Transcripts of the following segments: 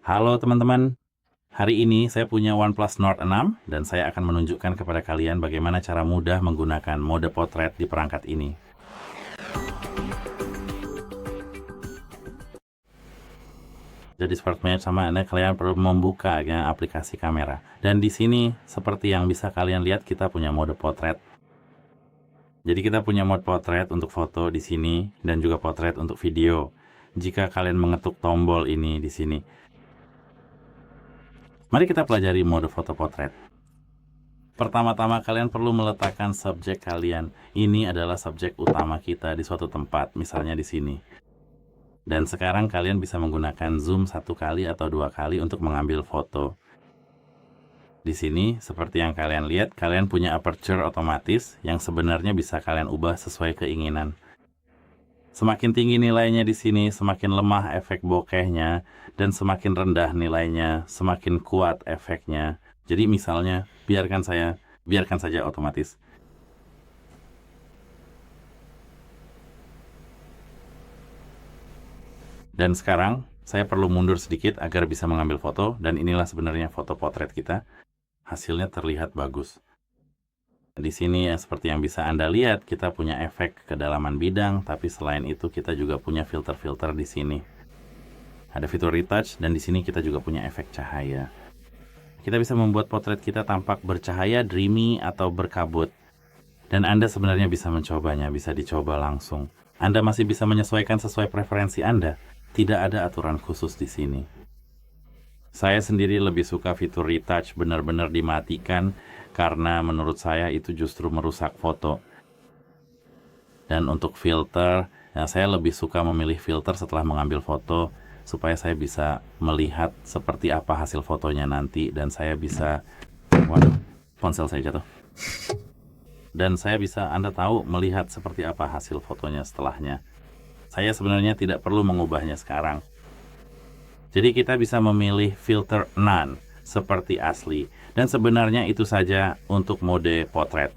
Halo teman-teman, hari ini saya punya OnePlus Nord 6 dan saya akan menunjukkan kepada kalian bagaimana cara mudah menggunakan mode potret di perangkat ini. Jadi sepertinya sama kalian perlu membuka aplikasi kamera. Dan di sini seperti yang bisa kalian lihat kita punya mode potret. Jadi kita punya mode potret untuk foto di sini dan juga potret untuk video. Jika kalian mengetuk tombol ini di sini, mari kita pelajari mode foto potret. Pertama-tama kalian perlu meletakkan subjek kalian. Ini adalah subjek utama kita di suatu tempat, misalnya di sini. Dan sekarang kalian bisa menggunakan zoom 1 kali atau 2 kali untuk mengambil foto. Di sini, seperti yang kalian lihat, kalian punya aperture otomatis yang sebenarnya bisa kalian ubah sesuai keinginan. Semakin tinggi nilainya di sini, semakin lemah efek bokehnya, dan semakin rendah nilainya, semakin kuat efeknya. Jadi misalnya, biarkan saja otomatis. Dan sekarang, saya perlu mundur sedikit agar bisa mengambil foto, dan inilah sebenarnya foto potret kita. Hasilnya terlihat bagus. Di sini ya seperti yang bisa Anda lihat, kita punya efek kedalaman bidang, tapi selain itu kita juga punya filter-filter di sini. Ada fitur retouch dan di sini kita juga punya efek cahaya. Kita bisa membuat potret kita tampak bercahaya, dreamy atau berkabut. Dan Anda sebenarnya bisa mencobanya, bisa dicoba langsung. Anda masih bisa menyesuaikan sesuai preferensi Anda. Tidak ada aturan khusus di sini. Saya sendiri lebih suka fitur retouch benar-benar dimatikan karena menurut saya itu justru merusak foto. Dan untuk filter, saya lebih suka memilih filter setelah mengambil foto supaya saya bisa melihat seperti apa hasil fotonya nanti dan saya bisa waduh, ponsel saya jatuh. Dan saya bisa Anda tahu melihat seperti apa hasil fotonya setelahnya. Saya sebenarnya tidak perlu mengubahnya sekarang. Jadi kita bisa memilih filter none seperti asli. Dan sebenarnya itu saja untuk mode potret.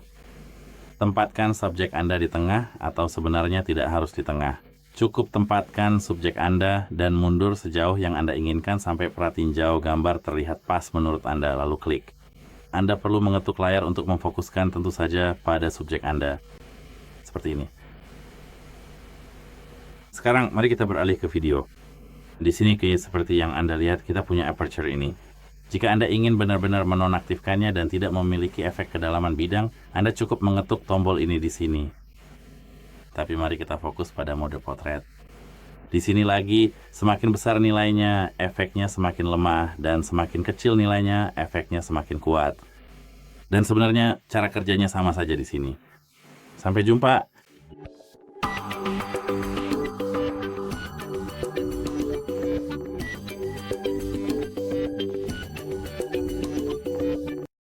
Tempatkan subjek Anda di tengah atau sebenarnya tidak harus di tengah. Cukup tempatkan subjek Anda dan mundur sejauh yang Anda inginkan sampai pratinjau gambar terlihat pas menurut Anda, lalu klik. Anda perlu mengetuk layar untuk memfokuskan tentu saja pada subjek Anda. Seperti ini. Sekarang mari kita beralih ke video. Di sini seperti yang Anda lihat kita punya aperture ini. Jika Anda ingin benar-benar menonaktifkannya dan tidak memiliki efek kedalaman bidang, Anda cukup mengetuk tombol ini di sini. Tapi mari kita fokus pada mode potret. Di sini lagi, semakin besar nilainya, efeknya semakin lemah, dan semakin kecil nilainya, efeknya semakin kuat. Dan sebenarnya cara kerjanya sama saja di sini. Sampai jumpa